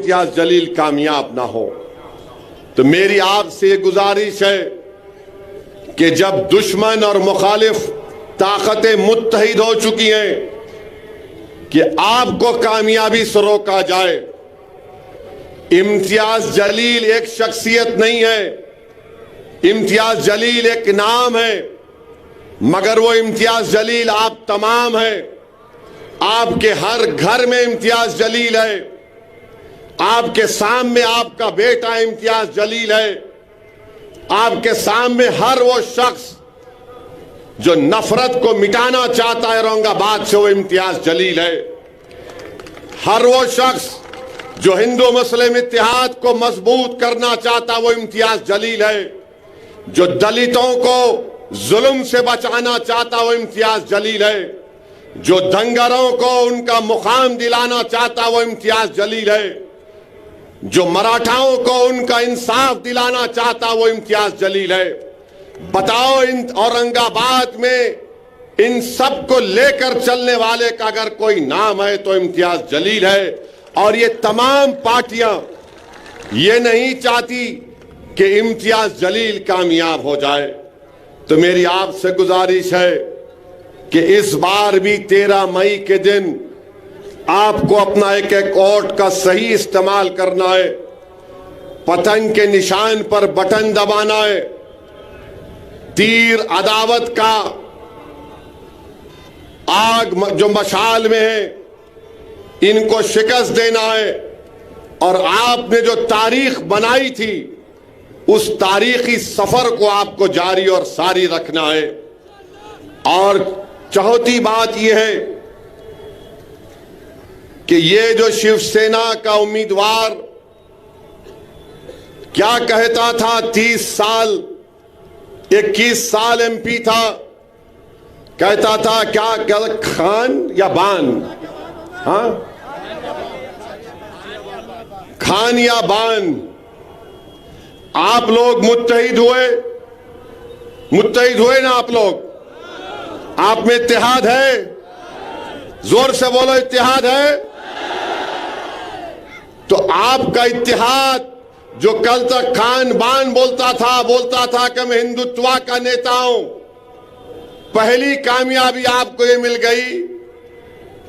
इम्तियाज जलील कामयाब ना हो। तो मेरी आपसे गुजारिश है कि जब दुश्मन और मुखालिफ ताकतें मुत्तहिद हो चुकी हैं कि आपको कामयाबी से रोका जाए। इम्तियाज जलील एक शख्सियत नहीं है, इम्तियाज जलील एक नाम है, मगर वो इम्तियाज जलील आप तमाम हैं। आपके हर घर में इम्तियाज जलील है, आपके सामने आपका बेटा इम्तियाज जलील है, आपके सामने हर वो शख्स जो नफरत को मिटाना चाहता है औरंगाबाद से, वो इम्तियाज जलील है। हर वो शख्स जो हिंदू मुस्लिम इत्तेहाद को मजबूत करना चाहता, वो इम्तियाज जलील है। जो दलितों को जुल्म से बचाना चाहता, वो इम्तियाज जलील है। जो दंगरों को उनका मुकाम दिलाना चाहता, वो इम्तियाज जलील है। जो मराठाओं को उनका इंसाफ दिलाना चाहता, वो इम्तियाज जलील है। बताओ, इन औरंगाबाद में इन सब को लेकर चलने वाले का अगर कोई नाम है तो इम्तियाज जलील है। और ये तमाम पार्टियां ये नहीं चाहती कि इम्तियाज जलील कामयाब हो जाए। तो मेरी आपसे गुजारिश है कि इस बार भी 13 मई के दिन आपको अपना एक एक वोट का सही इस्तेमाल करना है। पतंग के निशान पर बटन दबाना है, तीर अदावत का आग जो मशाल में है इनको शिकस्त देना है। और आपने जो तारीख बनाई थी उस तारीखी सफर को आपको जारी और सारी रखना है। और चौथी बात यह है कि ये जो शिवसेना का उम्मीदवार क्या कहता था, 30 साल 21 साल एमपी था, कहता था क्या खान या बान, हाँ खान या बान। आप लोग मुत्तहिद हुए ना, आप लोग, आप में इत्तेहाद है? जोर से बोलो, इत्तेहाद है? तो आपका इत्तेहाद जो कल तक खान बान बोलता था कि मैं हिंदुत्व का नेता हूं, पहली कामयाबी आपको ये मिल गई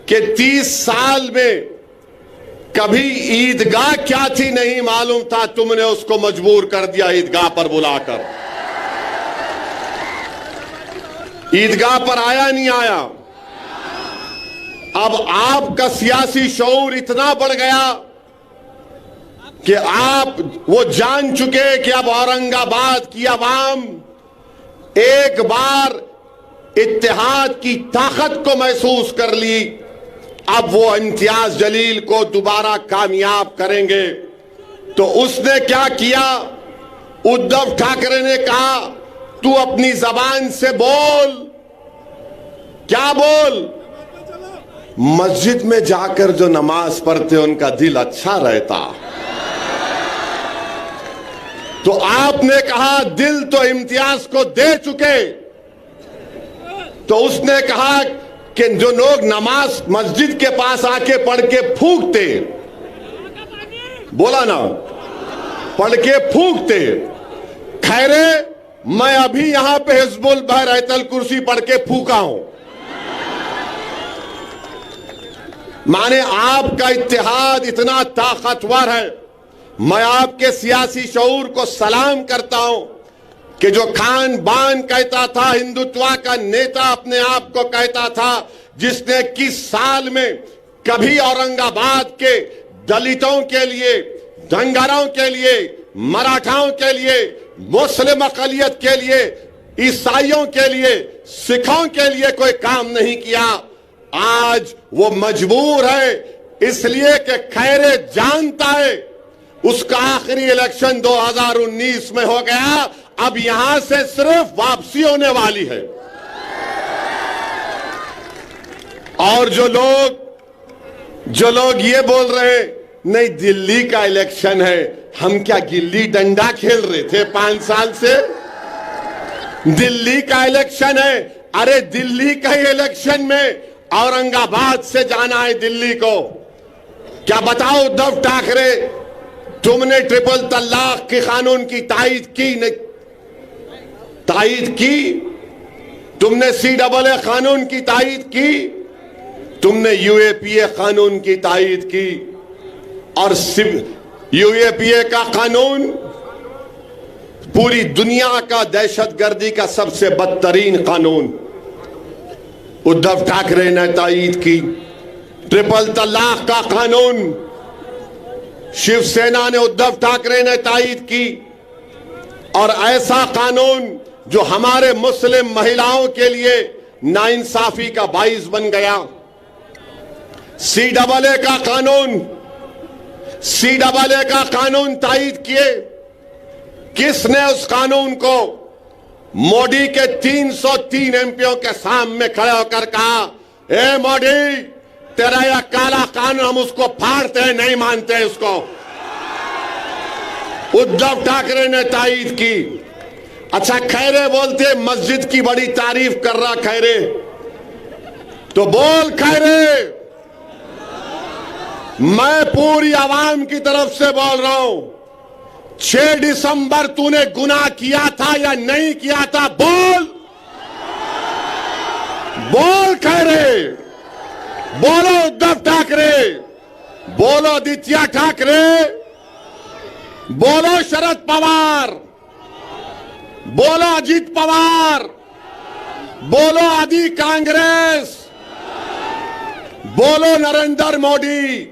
कि 30 साल में कभी ईदगाह क्या थी नहीं मालूम था, तुमने उसको मजबूर कर दिया ईदगाह पर बुलाकर। ईदगाह पर आया नहीं आया। अब आपका सियासी शऊर इतना बढ़ गया कि आप वो जान चुके कि अब औरंगाबाद की आवाम एक बार इत्तेहाद की ताकत को महसूस कर ली। अब वो इम्तियाज जलील को दोबारा कामयाब करेंगे। तो उसने क्या किया, उद्धव ठाकरे ने कहा तू अपनी जबान से बोल। क्या बोल? मस्जिद में जाकर जो नमाज पढ़ते उनका दिल अच्छा रहता। तो आपने कहा दिल तो इम्तियाज को दे चुके। तो उसने कहा कि जो लोग नमाज मस्जिद के पास आके पढ़ के फूंकते, बोला ना, पढ़ के फूंकते, खैरे मैं अभी यहां पे हिजबुल बहरैतल कुर्सी पढ़ के फूंका हूं। माने आपका इत्तेहाद इतना ताकतवर है। मैं आपके सियासी शऊर को सलाम करता हूं कि जो खान बान कहता था, हिंदुत्व का नेता अपने आप को कहता था, जिसने 21 साल में कभी औरंगाबाद के दलितों के लिए, दंगरों के लिए, मराठाओं के लिए, मुस्लिम अकलियत के लिए, ईसाइयों के लिए, सिखों के लिए कोई काम नहीं किया, आज वो मजबूर है इसलिए कि खैरे जानता है उसका आखिरी इलेक्शन 2019 में हो गया। अब यहां से सिर्फ वापसी होने वाली है। और जो लोग ये बोल रहे नहीं दिल्ली का इलेक्शन है, हम क्या गिल्ली डंडा खेल रहे थे 5 साल से? दिल्ली का इलेक्शन है। अरे दिल्ली का ही इलेक्शन में औरंगाबाद से जाना है दिल्ली को। क्या बताओ उद्धव ठाकरे, तुमने ट्रिपल तलाक के कानून की तायीद की नहीं? तायीद की? तुमने CAA कानून की तायीद की? तुमने UAPA कानून की तायीद की? और UAPA का कानून पूरी दुनिया का दहशतगर्दी का सबसे बदतरीन कानून उद्धव ठाकरे ने तायीद की। ट्रिपल तलाक का कानून शिवसेना ने, उद्धव ठाकरे ने तायीद की। और ऐसा कानून जो हमारे मुस्लिम महिलाओं के लिए नाइंसाफी का बाइस बन गया। CAA का कानून तायीद किए। किसने उस कानून को मोदी के 303 MPओं के सामने खड़े होकर कहा, ए मोदी, तेरा यह काला कानून हम उसको फाड़ते हैं, नहीं मानते उसको? उद्धव ठाकरे ने तायीद की। अच्छा, खैरे बोलते मस्जिद की बड़ी तारीफ कर रहा खैरे, तो बोल खैरे, मैं पूरी आवाम की तरफ से बोल रहा हूं, 6 दिसंबर तूने गुनाह किया था या नहीं किया था? बोल, बोल खैरे, बोलो उद्धव ठाकरे, बोलो आदित्य ठाकरे, बोलो शरद पवार, बोलो अजीत पवार, बोलो आदि कांग्रेस, बोलो नरेंद्र मोदी।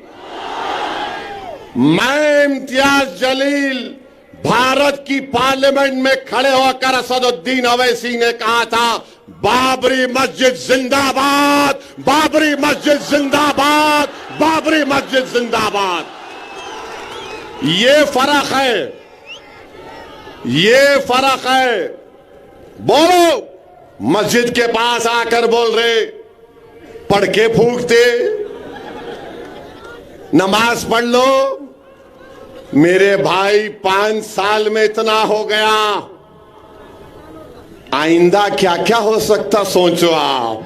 मैं इम्तियाज जलील भारत की पार्लियामेंट में खड़े होकर असदुद्दीन अवैसी ने कहा था, बाबरी मस्जिद जिंदाबाद, बाबरी मस्जिद जिंदाबाद, बाबरी मस्जिद जिंदाबाद। ये फर्क है, ये फर्क है। बोलो, मस्जिद के पास आकर बोल रहे, पढ़ के फूंकते, नमाज पढ़ लो। मेरे भाई, 5 साल में इतना हो गया, आइंदा क्या क्या हो सकता सोचो आप।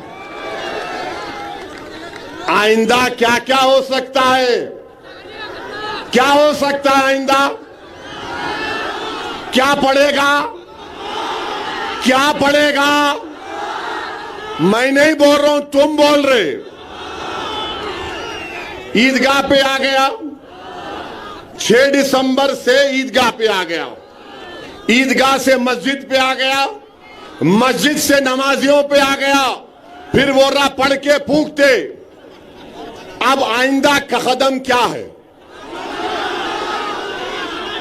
आइंदा क्या क्या हो सकता है? क्या हो सकता है आइंदा? क्या पड़ेगा? क्या पड़ेगा? मैं नहीं बोल रहा हूं, तुम बोल रहे। ईदगाह पे आ गया, 6 दिसंबर से ईदगाह पे आ गया, ईदगाह से मस्जिद पे आ गया, मस्जिद से नमाजियों पे आ गया, फिर वो रहा पढ़ के फूंकते। अब आइंदा का कदम क्या है?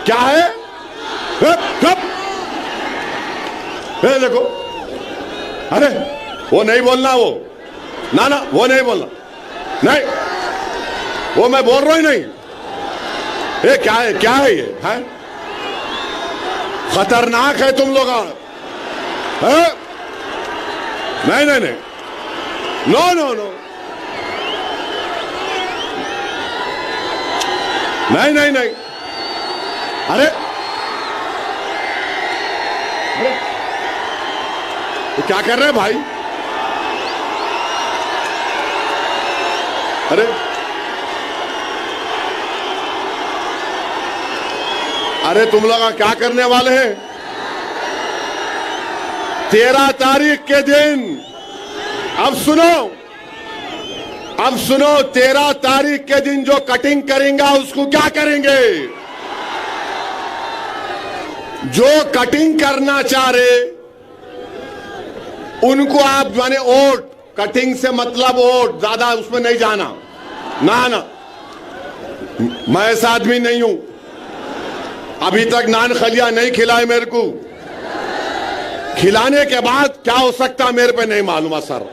क्या है? देखो, अरे वो नहीं बोलना, वो ना ना, वो नहीं बोलना, नहीं, वो मैं बोल रहा ही नहीं। ये क्या है? क्या है ये? है खतरनाक है तुम लोग। नहीं नहीं नहीं, नो नो नो, नहीं नहीं नहीं। अरे तो क्या कर रहे हैं भाई? अरे अरे तुम लोग क्या करने वाले हैं? 13 तारीख के दिन, अब सुनो, अब सुनो, 13 तारीख के दिन जो कटिंग करेंगे उसको क्या करेंगे? जो कटिंग करना चाह रहे उनको आप माने वोट, कटिंग से मतलब वोट, ज्यादा उसमें नहीं जाना, ना ना, मैं ऐसा आदमी नहीं हूं। अभी तक नान खलिया नहीं खिलाए मेरे को, खिलाने के बाद क्या हो सकता मेरे पे नहीं मालूम है सर।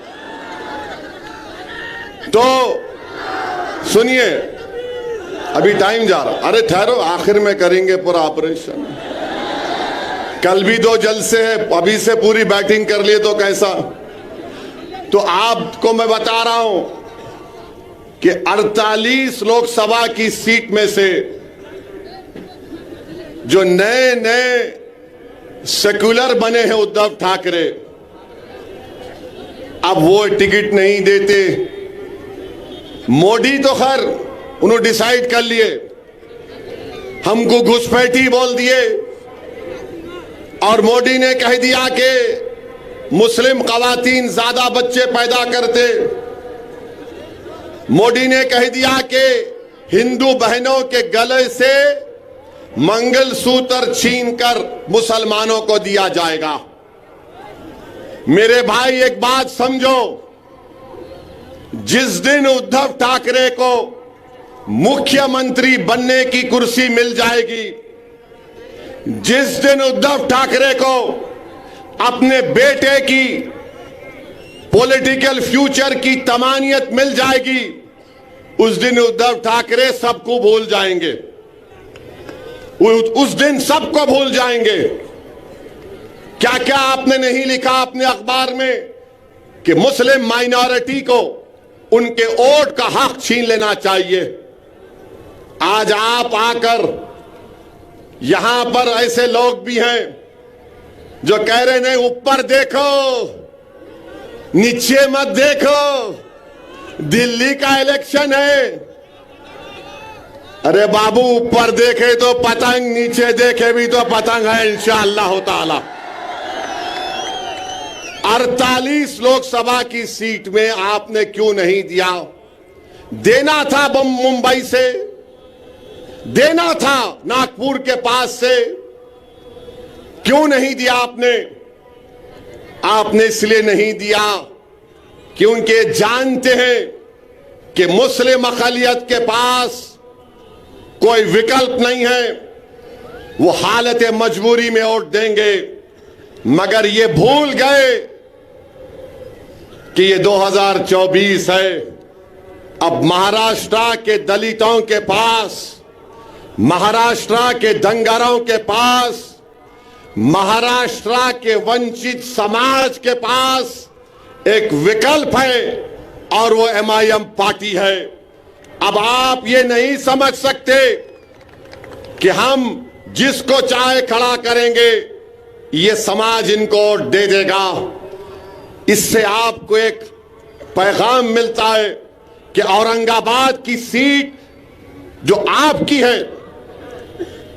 तो सुनिए, अभी टाइम जा रहा, अरे ठहरो, आखिर में करेंगे पूरा ऑपरेशन। कल भी 2 जलसे है, अभी से पूरी बैटिंग कर लिए तो कैसा। तो आपको मैं बता रहा हूं कि 48 लोकसभा की सीट में से जो नए नए सेक्युलर बने हैं उद्धव ठाकरे, अब वो टिकट नहीं देते। मोदी तो खैर उन्होंने डिसाइड कर लिए, हमको घुसपैठी बोल दिए और मोदी ने कह दिया कि मुस्लिम खवातीन ज्यादा बच्चे पैदा करते। मोदी ने कह दिया कि हिंदू बहनों के गले से मंगलसूत्र छीनकर मुसलमानों को दिया जाएगा। मेरे भाई एक बात समझो, जिस दिन उद्धव ठाकरे को मुख्यमंत्री बनने की कुर्सी मिल जाएगी, जिस दिन उद्धव ठाकरे को अपने बेटे की पॉलिटिकल फ्यूचर की तमानियत मिल जाएगी, उस दिन उद्धव ठाकरे सबको भूल जाएंगे। उस दिन सबको भूल जाएंगे। क्या क्या आपने नहीं लिखा अपने अखबार में कि मुस्लिम माइनॉरिटी को उनके वोट का हक छीन लेना चाहिए। आज आप आकर यहां पर ऐसे लोग भी हैं जो कह रहे नहीं, ऊपर देखो नीचे मत देखो, दिल्ली का इलेक्शन है। अरे बाबू, ऊपर देखे तो पतंग, नीचे देखे भी तो पतंग है इंशाअल्लाह ताला। 48 लोकसभा की सीट में आपने क्यों नहीं दिया? देना था मुंबई से, देना था नागपुर के पास से, क्यों नहीं दिया आपने? आपने इसलिए नहीं दिया क्योंकि जानते हैं कि मुस्लिम अक़लियत के पास कोई विकल्प नहीं है, वो हालत मजबूरी में वोट देंगे। मगर ये भूल गए कि ये 2024 है। अब महाराष्ट्र के दलितों के पास, महाराष्ट्र के दंगारों के पास, महाराष्ट्र के वंचित समाज के पास एक विकल्प है और वो MIM पार्टी है। अब आप ये नहीं समझ सकते कि हम जिसको चाहे खड़ा करेंगे, ये समाज इनको दे देगा। इससे आपको एक पैगाम मिलता है कि औरंगाबाद की सीट जो आपकी है,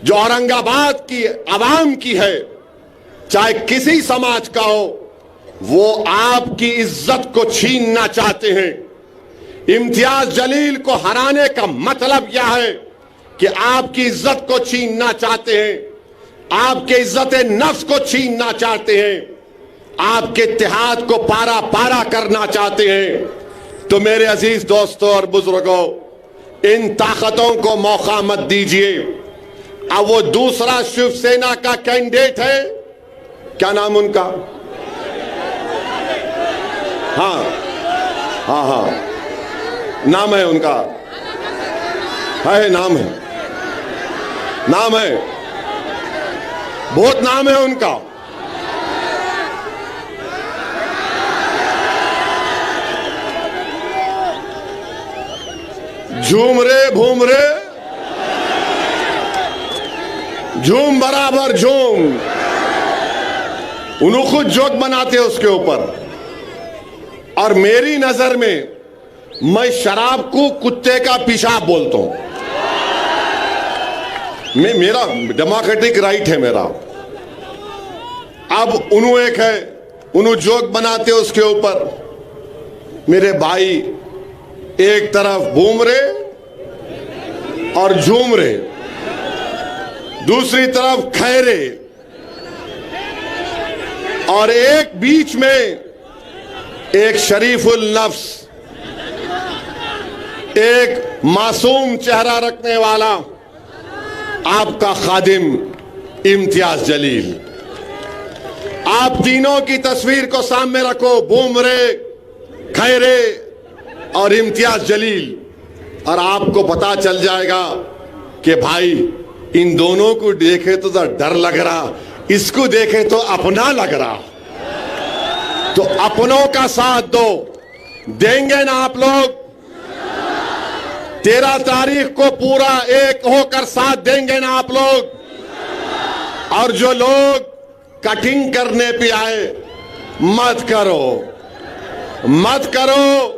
जो औरंगाबाद की आवाम की है, चाहे किसी समाज का हो, वो आपकी इज्जत को छीनना चाहते हैं। इम्तियाज जलील को हराने का मतलब यह है कि आपकी इज्जत को छीनना चाहते हैं, आपके इज्जत नफ्स को छीनना चाहते हैं, आपके इत्तेहाद को पारा पारा करना चाहते हैं। तो मेरे अजीज दोस्तों और बुजुर्गों, इन ताकतों को मौका मत दीजिए। अब वो दूसरा शिवसेना का कैंडिडेट है, क्या नाम उनका? हाँ हाँ हाँ, नाम है उनका, है नाम है, नाम है, बहुत नाम है उनका। झूम रे भूम रे, झूम बराबर झूम। उन्होंने खुद जोक बनाते उसके ऊपर। और मेरी नजर में मैं शराब को कुत्ते का पेशाब बोलता हूं। मेरा डेमोक्रेटिक राइट है मेरा। अब उन्होंने एक है, उन्होंने जोक बनाते उसके ऊपर। मेरे भाई, एक तरफ घूम रहे और झूम रहे, दूसरी तरफ खैरे, और एक बीच में एक शरीफुल नफ्स, एक मासूम चेहरा रखने वाला आपका खादिम इम्तियाज जलील। आप तीनों की तस्वीर को सामने रखो, बुमरे, खैरे और इम्तियाज जलील, और आपको पता चल जाएगा कि भाई इन दोनों को देखे तो डर लग रहा, इसको देखे तो अपना लग रहा। तो अपनों का साथ दो, देंगे ना आप लोग? 13 तारीख को पूरा एक होकर साथ देंगे ना आप लोग? और जो लोग कटिंग करने पे आए, मत करो, मत करो।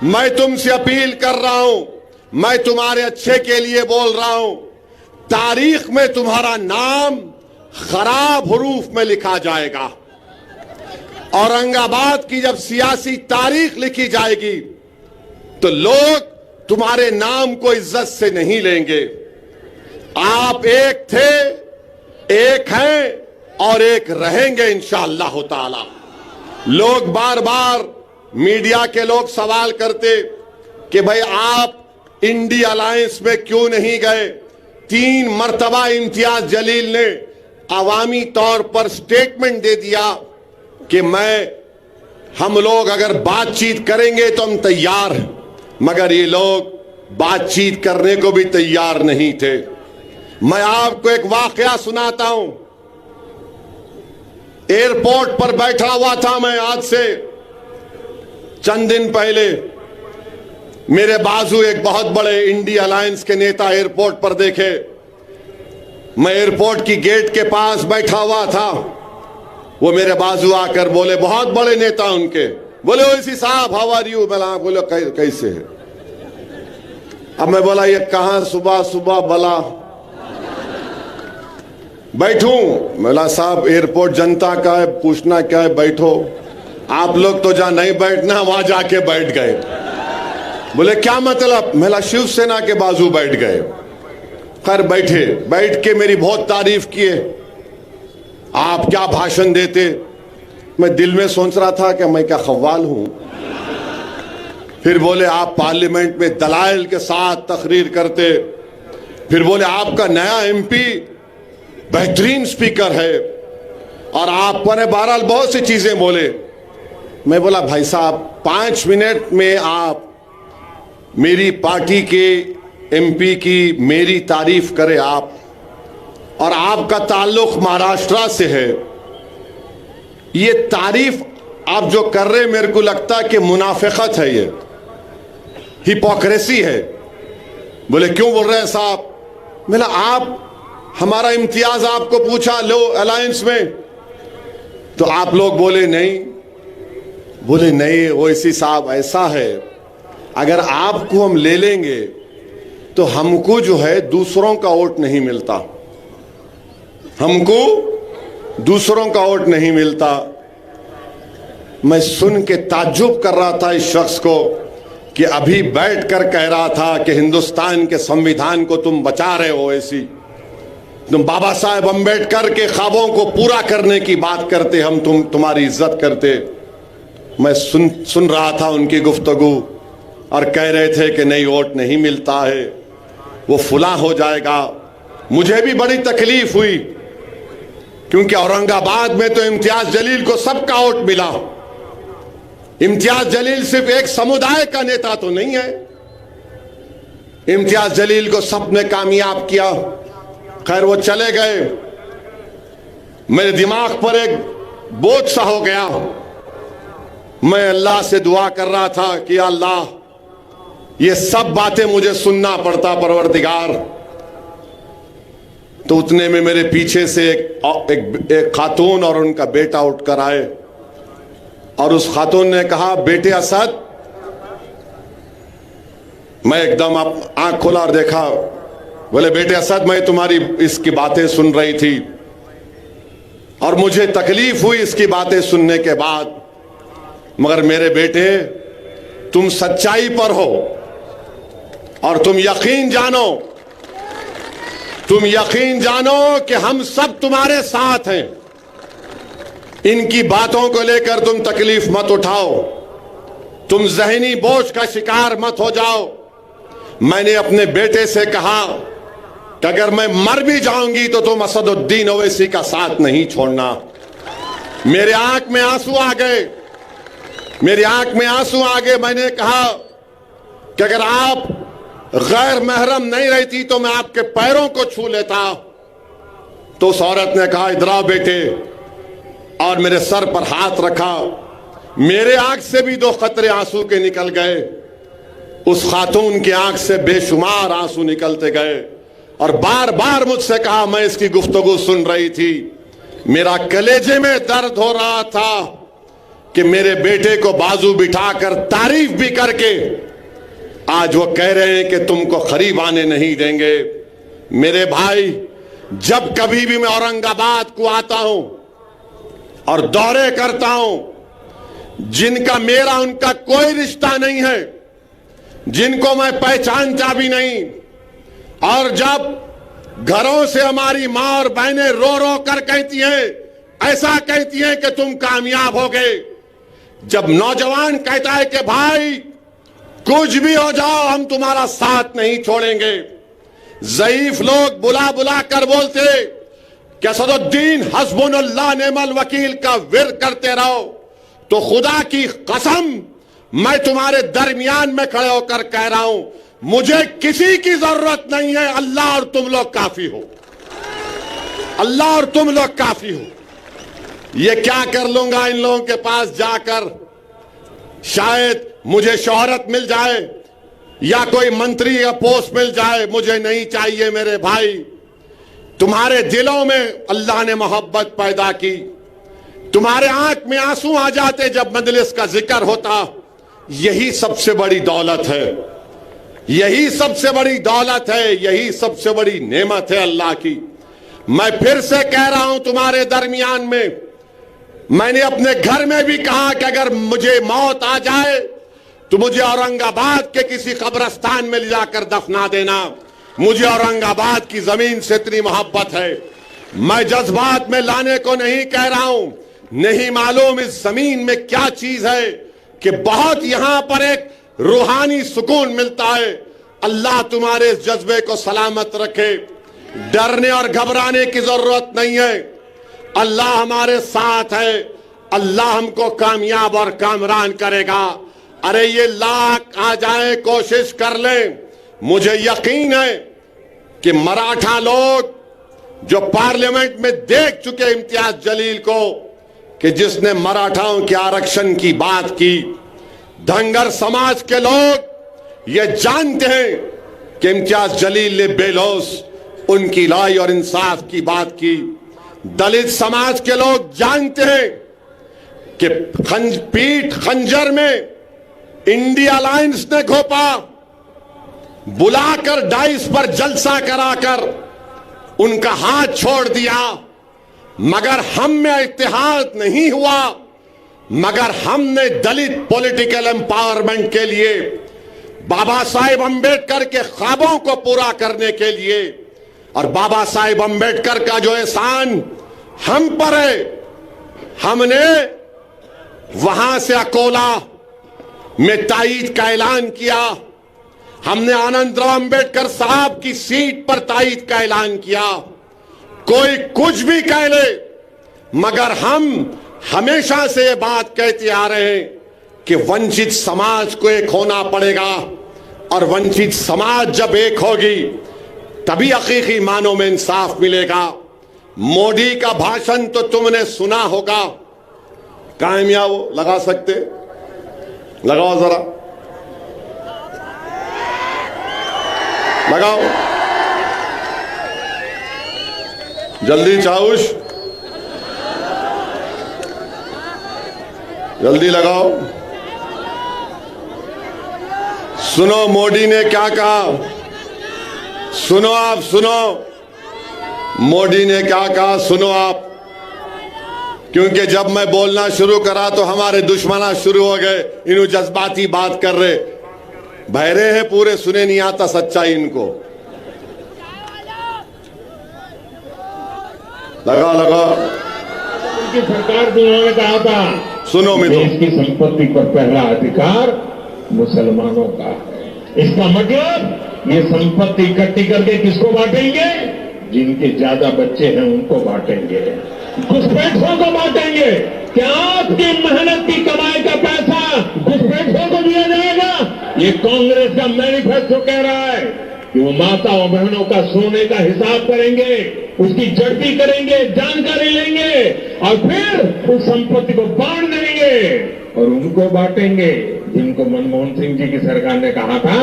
मैं तुमसे अपील कर रहा हूं, मैं तुम्हारे अच्छे के लिए बोल रहा हूं। तारीख में तुम्हारा नाम खराब हरूफ में लिखा जाएगा। औरंगाबाद की जब सियासी तारीख लिखी जाएगी तो लोग तुम्हारे नाम को इज्जत से नहीं लेंगे। आप एक थे, एक हैं और एक रहेंगे इंशाअल्लाह ताला। लोग बार बार मीडिया के लोग सवाल करते कि भाई आप इंडी अलायंस में क्यों नहीं गए। 3 मर्तबा इम्तियाज जलील ने अवामी तौर पर स्टेटमेंट दे दिया कि हम लोग अगर बातचीत करेंगे तो हम तैयार हैं, मगर ये लोग बातचीत करने को भी तैयार नहीं थे। मैं आपको एक वाकया सुनाता हूं। एयरपोर्ट पर बैठा हुआ था मैं, आज से चंद दिन पहले मेरे बाजू एक बहुत बड़े इंडी अलायंस के नेता एयरपोर्ट पर देखे। मैं एयरपोर्ट की गेट के पास बैठा हुआ था, वो मेरे बाजू आकर बोले, बहुत बड़े नेता उनके, बोले ओवैसी साहब हाउ आर यू। मैं बोले कैसे है। अब मैं बोला ये कहां सुबह सुबह भला बैठूं। बोला साहब एयरपोर्ट जनता का है, पूछना क्या है, बैठो। आप लोग तो जहां नहीं बैठना वहां जाके बैठ गए। बोले क्या मतलब। मेरा शिवसेना के बाजू बैठ गए। खैर बैठे, बैठ के मेरी बहुत तारीफ किए। आप क्या भाषण देते। मैं दिल में सोच रहा था कि मैं क्या खव्वाल हूं। फिर बोले आप पार्लियामेंट में दलाइल के साथ तकरीर करते। फिर बोले आपका नया एमपी बेहतरीन स्पीकर है और आप पर बहरहाल बहुत सी चीजें बोले। मैं बोला भाई साहब 5 मिनट में आप मेरी पार्टी के एमपी की मेरी तारीफ करें आप, और आपका ताल्लुक महाराष्ट्र से है। ये तारीफ आप जो कर रहे, मेरे को लगता है कि मुनाफिकत है, ये हिपोक्रेसी है। बोले क्यों बोल रहे हैं साहब। बोला आप हमारा इम्तियाज आपको पूछा लो अलायंस में, तो आप लोग बोले नहीं। बोले नहीं ओवैसी साहब ऐसा है, अगर आपको हम ले लेंगे तो हमको जो है दूसरों का वोट नहीं मिलता, हमको दूसरों का वोट नहीं मिलता। मैं सुन के ताज्जुब कर रहा था इस शख्स को कि अभी बैठकर कह रहा था कि हिंदुस्तान के संविधान को तुम बचा रहे हो, ऐसी तुम बाबा साहेब अम्बेडकर के ख्वाबों को पूरा करने की बात करते, हम तुम्हारी इज्जत करते। मैं सुन रहा था उनकी गुफ्तगू और कह रहे थे कि नहीं वोट नहीं मिलता है, वो फुला हो जाएगा। मुझे भी बड़ी तकलीफ हुई क्योंकि औरंगाबाद में तो इम्तियाज जलील को सबका वोट मिला। इम्तियाज जलील सिर्फ एक समुदाय का नेता तो नहीं है, इम्तियाज जलील को सबने कामयाब किया। खैर वो चले गए, मेरे दिमाग पर एक बोझ सा हो गया। मैं अल्लाह से दुआ कर रहा था कि अल्लाह ये सब बातें मुझे सुनना पड़ता परवरदिगार। तो उतने में मेरे पीछे से एक खातून और उनका बेटा उठकर आए और उस खातून ने कहा बेटे असद। मैं एकदम आंख खोला और देखा। बोले बेटे असद मैं तुम्हारी इसकी बातें सुन रही थी और मुझे तकलीफ हुई इसकी बातें सुनने के बाद, मगर मेरे बेटे तुम सच्चाई पर हो और तुम यकीन जानो कि हम सब तुम्हारे साथ हैं। इनकी बातों को लेकर तुम तकलीफ मत उठाओ, तुम जहनी बोझ का शिकार मत हो जाओ। मैंने अपने बेटे से कहा कि अगर मैं मर भी जाऊंगी तो तुम असदुद्दीन ओवैसी का साथ नहीं छोड़ना। मेरे आंख में आंसू आ गए, मेरी आंख में आंसू आ गए। मैंने कहा कि अगर आप गैर महरम नहीं रहती तो मैं आपके पैरों को छू लेता। तो उस औरत ने कहा इधर आओ बेटे, और मेरे सर पर हाथ रखा। मेरे आंख से भी 2 कतरे आंसू के निकल गए, उस खातून की आंख से बेशुमार आंसू निकलते गए और बार बार मुझसे कहा, मैं इसकी गुफ्तगू सुन रही थी, मेरा कलेजे में दर्द हो रहा था कि मेरे बेटे को बाजू बिठाकर तारीफ भी करके आज वो कह रहे हैं कि तुमको करीब आने नहीं देंगे। मेरे भाई, जब कभी भी मैं औरंगाबाद को आता हूं और दौरे करता हूं, जिनका मेरा उनका कोई रिश्ता नहीं है, जिनको मैं पहचानता भी नहीं, और जब घरों से हमारी मां और बहनें रो रो कर कहती हैं, ऐसा कहती हैं कि तुम कामयाब हो गए, जब नौजवान कहता है कि भाई कुछ भी हो जाओ हम तुम्हारा साथ नहीं छोड़ेंगे, ज़ईफ लोग बुला बुला कर बोलते कि असदुद्दीन हस्बुनल्लाह नेमल वकील का विर्द करते रहो, तो खुदा की कसम मैं तुम्हारे दरमियान में खड़े होकर कह रहा हूं, मुझे किसी की जरूरत नहीं है, अल्लाह और तुम लोग काफी हो, अल्लाह और तुम लोग काफी हो। ये क्या कर लूंगा इन लोगों के पास जाकर, शायद मुझे शोहरत मिल जाए या कोई मंत्री या पोस्ट मिल जाए, मुझे नहीं चाहिए। मेरे भाई, तुम्हारे दिलों में अल्लाह ने मोहब्बत पैदा की, तुम्हारे आंख में आंसू आ जाते जब मजलिस का जिक्र होता। यही सबसे बड़ी दौलत है, यही सबसे बड़ी दौलत है, यही सबसे बड़ी नेमत है अल्लाह की। मैं फिर से कह रहा हूं तुम्हारे दरमियान में, मैंने अपने घर में भी कहा कि अगर मुझे मौत आ जाए तो मुझे औरंगाबाद के किसी कब्रिस्तान में ले जाकर दफना देना। मुझे औरंगाबाद की जमीन से इतनी मोहब्बत है। मैं जज्बात में लाने को नहीं कह रहा हूं, नहीं मालूम इस जमीन में क्या चीज है कि बहुत यहां पर एक रूहानी सुकून मिलता है। अल्लाह तुम्हारे इस जज्बे को सलामत रखे। डरने और घबराने की जरूरत नहीं है, अल्लाह हमारे साथ है, अल्लाह हमको कामयाब और कामरान करेगा। अरे ये लाख आ जाए, कोशिश कर लें, मुझे यकीन है कि मराठा लोग जो पार्लियामेंट में देख चुके इम्तियाज जलील को कि जिसने मराठाओं के आरक्षण की बात की, धनगर समाज के लोग ये जानते हैं कि इम्तियाज जलील ने बेलौस उनकी लाई और इंसाफ की बात की। दलित समाज के लोग जानते हैं कि पीठ खंजर में इंडिया अलायंस ने घोपा, बुलाकर डाइस पर जलसा कराकर उनका हाथ छोड़ दिया, मगर हम में इत्तेहाद नहीं हुआ, मगर हमने दलित पॉलिटिकल एम्पावरमेंट के लिए, बाबा साहेब अंबेडकर के ख्वाबों को पूरा करने के लिए, और बाबा साहेब अंबेडकर का जो एहसान हम पर है, हमने वहां से अकोला में ताईद का ऐलान किया, हमने आनंदराव अंबेडकर साहब की सीट पर ताईद का ऐलान किया। कोई कुछ भी कह ले, मगर हम हमेशा से ये बात कहते आ रहे हैं कि वंचित समाज को एक होना पड़ेगा, और वंचित समाज जब एक होगी तभी हकीकी मानों में इंसाफ मिलेगा। मोदी का भाषण तो तुमने सुना होगा, कामयाब वो लगा सकते, लगाओ जरा, लगाओ जल्दी, चाउश जल्दी लगाओ। सुनो मोदी ने क्या कहा, सुनो आप, सुनो मोदी ने क्या कहा, सुनो आप, क्योंकि जब मैं बोलना शुरू करा तो हमारे दुश्मना शुरू हो गए, इन्हों जज्बाती बात कर रहे, बहरे हैं पूरे, सुने नहीं आता सच्चाई इनको। लगा लगा उनकी सरकार भी उन्होंने कहा था, सुनो मित्रों, देश की संपत्ति पर पहला अधिकार मुसलमानों का है। इसका मतलब ये संपत्ति इकट्ठी करके किसको बांटेंगे? जिनके ज्यादा बच्चे हैं उनको बांटेंगे, घुसपैठियों को बांटेंगे। क्या आपकी मेहनत की कमाई का पैसा घुसपैठियों को दिया जाएगा? ये कांग्रेस का मैनिफेस्टो कह रहा है कि वो माताओं बहनों का सोने का हिसाब करेंगे, उसकी जड़ती करेंगे, जानकारी लेंगे और फिर उस संपत्ति को बांट देंगे और उनको बांटेंगे जिनको मनमोहन सिंह जी की सरकार ने कहा था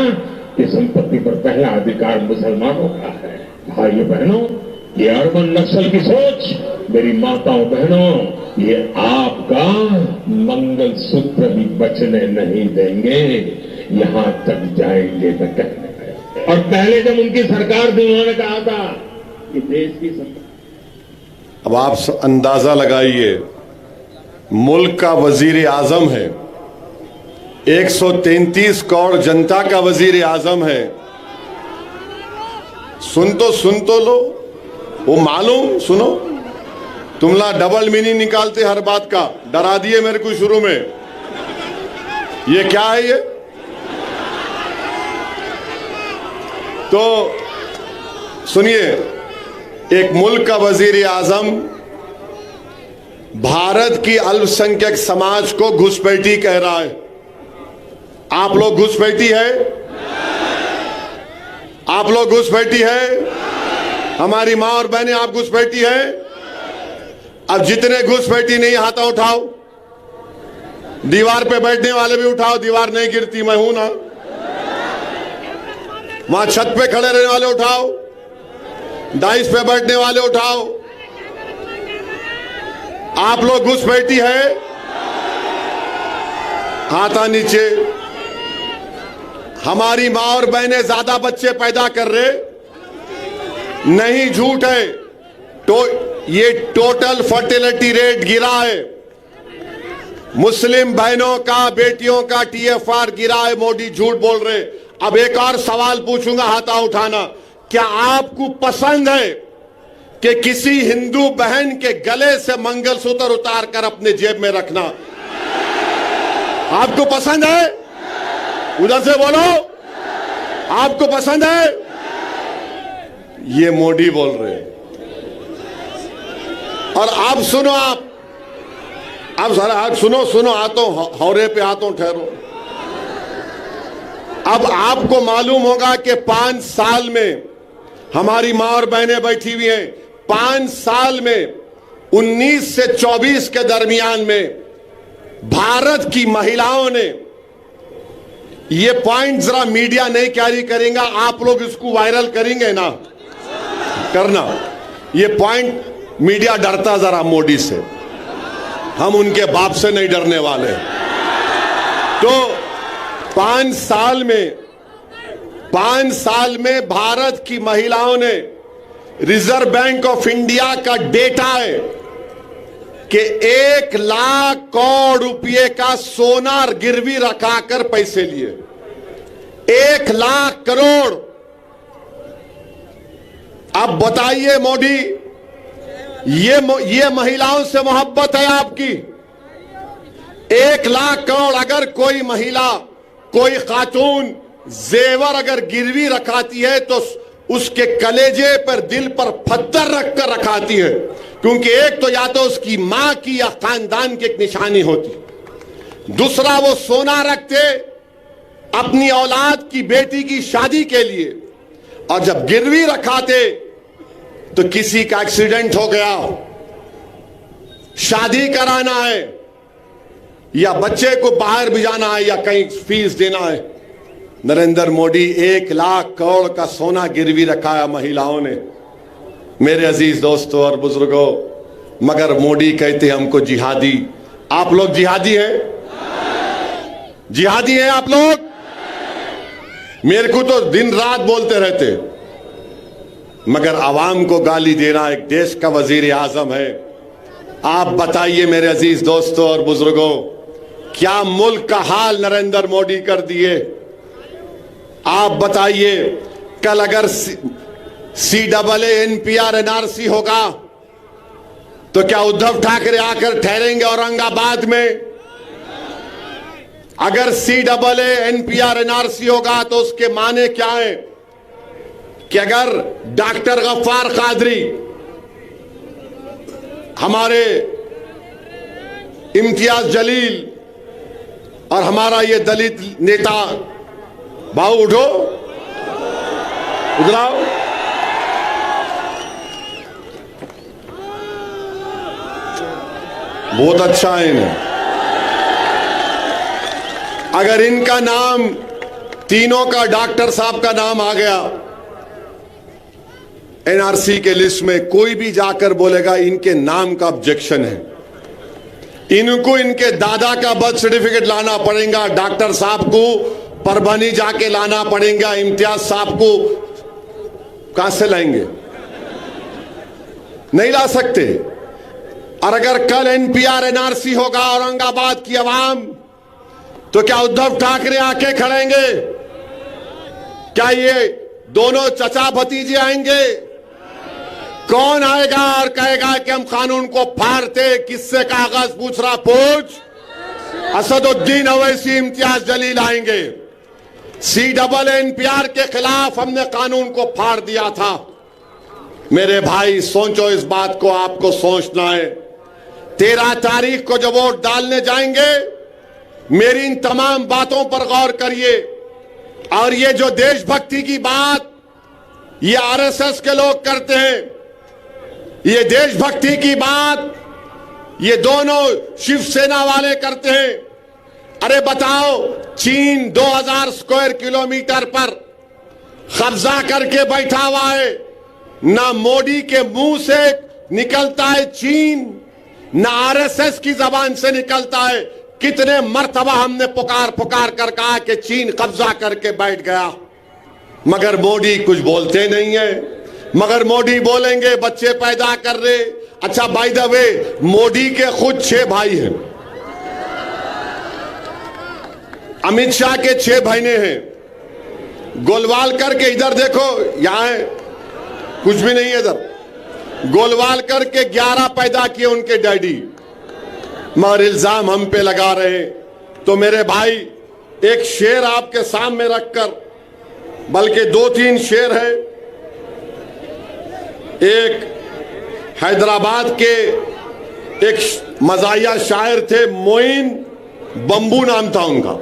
कि संपत्ति पर पहला अधिकार मुसलमानों का है। भाइयों बहनों, ये अर्बन नक्सल की सोच, मेरी माताओं बहनों, ये आपका मंगलसूत्र भी बचने नहीं देंगे। यहां तक जाएंगे मैं कहने गया। और पहले जब उनकी सरकार थी उन्होंने कहा था कि देश की सरकार, अब आप अंदाजा लगाइए, मुल्क का वजीर आजम है, 133 करोड़ जनता का वजीर आजम है। सुन तो लो, वो मालूम, सुनो, तुमला डबल मीनिंग निकालते हर बात का, डरा दिए मेरे को शुरू में। ये क्या है ये? तो सुनिए, एक मुल्क का वजीर आजम भारत की अल्पसंख्यक समाज को घुसपैठी कह रहा है। आप लोग घुसपैठी है? आप लोग घुसपैठी है? हमारी मां और बहनें, आप घुसपैठी है? अब जितने घुसपैठी नहीं, हाथ उठाओ। दीवार पे बैठने वाले भी उठाओ, दीवार नहीं गिरती, मैं हूं ना। वहां छत पे खड़े रहने वाले उठाओ, डाइस पे बैठने वाले उठाओ। आप लोग घुसपैठी है? हाथा नीचे। हमारी मां और बहनें ज्यादा बच्चे पैदा कर रहे नहीं, झूठ है। ये टोटल फर्टिलिटी रेट गिरा है। मुस्लिम बहनों का, बेटियों का TFR गिरा है। मोदी झूठ बोल रहे। अब एक और सवाल पूछूंगा, हाथा उठाना। क्या आपको पसंद है कि किसी हिंदू बहन के गले से मंगलसूत्र उतार कर अपने जेब में रखना? आपको पसंद है? उधर से बोलो, आपको पसंद है? ये मोदी बोल रहे हैं। और अब सुनो, अब सारा हाथ सुनो, आतो हौरे पे आतो ठहरो। अब आपको मालूम होगा कि 5 साल में हमारी मां और बहनें बैठी हुई हैं। 5 साल में 19 से 24 के दरमियान में भारत की महिलाओं ने, ये पॉइंट जरा मीडिया नहीं कैरी करेगा, आप लोग इसको वायरल करेंगे ना, करना। ये पॉइंट मीडिया डरता जरा मोदी से, हम उनके बाप से नहीं डरने वाले। तो 5 साल में भारत की महिलाओं ने, रिजर्व बैंक ऑफ इंडिया का डेटा है कि 1 लाख करोड़ रुपए का सोना गिरवी रखाकर पैसे लिए। 1 लाख करोड़। अब बताइए मोदी, ये महिलाओं से मोहब्बत है आपकी? 1 लाख करोड़ अगर कोई महिला, कोई खातून जेवर अगर गिरवी रखाती है तो उसके कलेजे पर, दिल पर पत्थर रखकर रखाती है, क्योंकि एक तो या तो उसकी मां की या खानदान की एक निशानी होती, दूसरा वो सोना रखते अपनी औलाद की, बेटी की शादी के लिए। और जब गिरवी रखाते तो किसी का एक्सीडेंट हो गया, शादी कराना है, या बच्चे को बाहर भिजाना है, या कहीं फीस देना है, नरेंद्र मोदी 1 लाख करोड़ का सोना गिरवी रखाया महिलाओं ने। मेरे अजीज दोस्तों और बुजुर्गों, मगर मोदी कहते हमको जिहादी। आप लोग जिहादी हैं? जिहादी हैं आप लोग? मेरे को तो दिन रात बोलते रहते, मगर आवाम को गाली देना, एक देश का वजीर आजम है। आप बताइए मेरे अजीज दोस्तों और बुजुर्गों, क्या मुल्क का हाल नरेंद्र मोदी कर दिए? आप बताइए, कल अगर CAA NPR NRC होगा तो क्या उद्धव ठाकरे आकर ठहरेंगे औरंगाबाद में? अगर CAA NPR NRC होगा तो उसके माने क्या है कि अगर डॉक्टर गफ्फार कादरी, हमारे इम्तियाज जलील और हमारा ये दलित नेता, भाऊ उठो, इधर आओ, बहुत अच्छा है इन्हें। अगर इनका नाम, तीनों का, डॉक्टर साहब का नाम आ गया NRC के लिस्ट में, कोई भी जाकर बोलेगा इनके नाम का ऑब्जेक्शन है, इनको इनके दादा का बर्थ सर्टिफिकेट लाना पड़ेगा, डॉक्टर साहब को परभनी जाके लाना पड़ेगा। इम्तियाज साहब को कहां से लाएंगे? नहीं ला सकते। और अगर कल एनपीआर एनआरसी होगा औरंगाबाद की आवाम, तो क्या उद्धव ठाकरे आके खड़ेंगे? क्या ये दोनों चचा भतीजे आएंगे? कौन आएगा और कहेगा कि हम कानून को फाड़ते? किससे कागज पूछ रहा? पूछ। असदुद्दीन ओवैसी, इम्तियाज जलील आएंगे। CNNPR के खिलाफ हमने कानून को फाड़ दिया था। मेरे भाई सोचो इस बात को, आपको सोचना है। 13 तारीख को जब वोट डालने जाएंगे, मेरी इन तमाम बातों पर गौर करिए। और ये जो देशभक्ति की बात ये आरएसएस के लोग करते हैं, ये देशभक्ति की बात ये दोनों शिवसेना वाले करते हैं। अरे बताओ, चीन 2000 स्क्वायर किलोमीटर पर कब्जा करके बैठा हुआ है। ना मोदी के मुंह से निकलता है चीन, ना आरएसएस की जबान से निकलता है। कितने मर्तबा हमने पुकार पुकार कर कहा कि चीन कब्जा करके बैठ गया, मगर मोदी कुछ बोलते नहीं है। मगर मोदी बोलेंगे बच्चे पैदा कर रहे। अच्छा, बाय द वे, मोदी के खुद 6 भाई हैं। अमित शाह के 6 बहनें हैं। गोलवालकर के इधर देखो, यहां है, कुछ भी नहीं है इधर। गोलवालकर के 11 पैदा किए उनके डैडी, मगर इल्जाम हम पे लगा रहे। तो मेरे भाई, एक शेर आपके सामने रखकर, बल्कि 2-3 शेर है। एक हैदराबाद के एक मजाहिया शायर थे, मोइन बंबू नाम था उनका।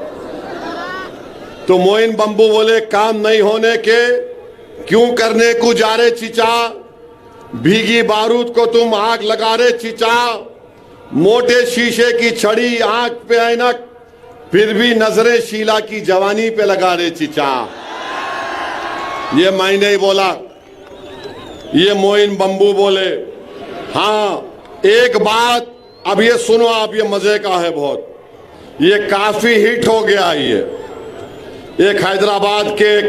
तो मोइन बंबू बोले, काम नहीं होने के क्यों करने को जा रहे चिचा, भीगी बारूद को तुम आग लगा रहे चिचा, मोटे शीशे की छड़ी आंख पे ऐनक, फिर भी नजरें शीला की जवानी पे लगा रहे चिचा। ये मैं नहीं बोला, ये मोइन बंबू बोले। हाँ, एक बात अब ये सुनो आप, ये मजे का है बहुत, ये काफी हिट हो गया। ये एक हैदराबाद के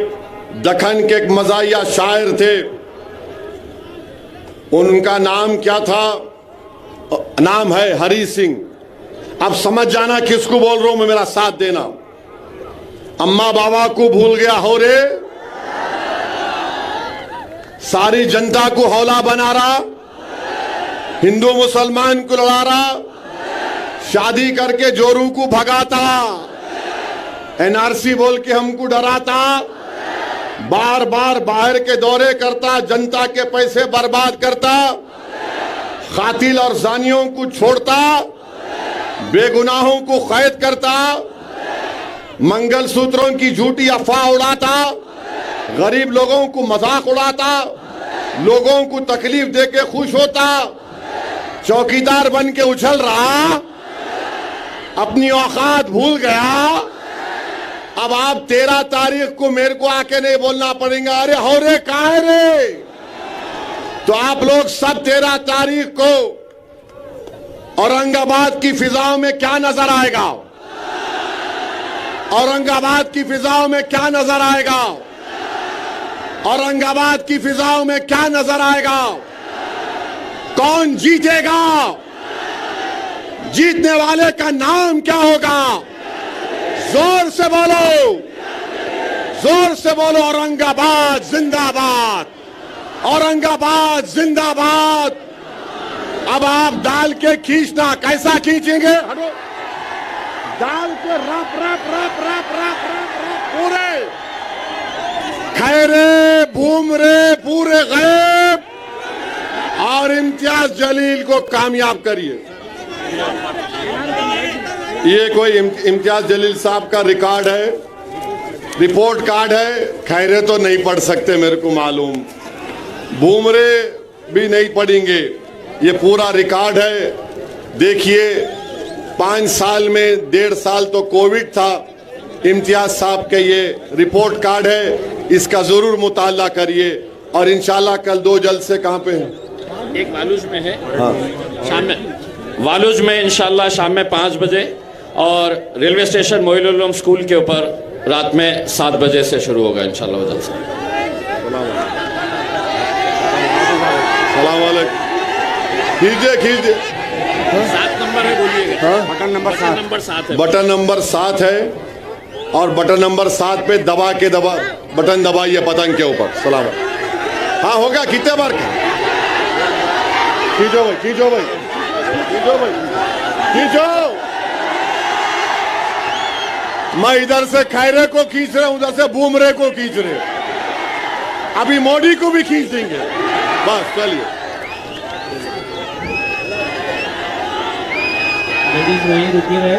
दखन के एक मजाहिया शायर थे, उनका नाम क्या था? नाम है हरी सिंह। अब समझ जाना किसको बोल रहा हूं मैं, मेरा साथ देना। अम्मा बाबा को भूल गया हो रे, सारी जनता को हौला बना रहा, हिंदू मुसलमान को लड़ा रहा, शादी करके जोरू को भगाता, एनआरसी बोल के हमको डराता, बार बार बाहर के दौरे करता, जनता के पैसे बर्बाद करता, कातिल और जानियों को छोड़ता, बेगुनाहों को कैद करता, मंगलसूत्रों की झूठी अफवाह उड़ाता, गरीब लोगों को मजाक उड़ाता, लोगों को तकलीफ देके खुश होता, चौकीदार बन के उछल रहा, अपनी औकात भूल गया। अब आप 13 तारीख को मेरे को आके नहीं बोलना पड़ेगा, अरे हो रे कहाँ है रे। तो आप लोग सब 13 तारीख को औरंगाबाद की फिजाओं में क्या नजर आएगा? औरंगाबाद की फिजाओं में क्या नजर आएगा? औरंगाबाद की फिजाओं में क्या नजर आएगा? कौन जीतेगा? जीतने वाले का नाम क्या होगा? जोर से बोलो, जोर से बोलो, औरंगाबाद जिंदाबाद, औरंगाबाद जिंदाबाद। अब आप डाल के खींचना, कैसा खींचेंगे? डाल के रप रप रप रप रप रप रप पूरे खैरे भूमरे पूरे गैब, और इम्तियाज जलील को कामयाब करिए। ये कोई इम्तियाज जलील साहब का रिकॉर्ड है, रिपोर्ट कार्ड है। खैरे तो नहीं पढ़ सकते मेरे को मालूम, भूमरे भी नहीं पढ़ेंगे। ये पूरा रिकॉर्ड है। देखिए, 5 साल में 1.5 साल तो कोविड था। इम्तियाज साहब के ये रिपोर्ट कार्ड है, इसका जरूर मुताला करिए। और इंशाल्लाह कल 2 जलसे कहाँ पे हैं? एक वालूज में है, हाँ, शाम में वालूज में इंशाल्लाह शाम में 5 बजे, और railway station Moinul Uloom school के ऊपर रात में 7 बजे से शुरू होगा इंशाल्लाह जलसा। सलाम वालेकुम। कीजिए कीजिए। 7 नंबर है, बोलिएगा। बटन नंबर 7 है। बटन नंबर 7 है और बटन नंबर 7 पे बटन दबाइए पतंग के ऊपर। सलाम। हाँ होगा, कितने बार खींचो भाई, खींचो भाई, खींचो भाई, खींचो। मैं इधर से खैरे को खींच रहा हूं, उधर से बूमरे को खींच रहे, अभी मोदी को भी खींच देंगे। बस चलिए। लेडीज वहीं रुकी रहे।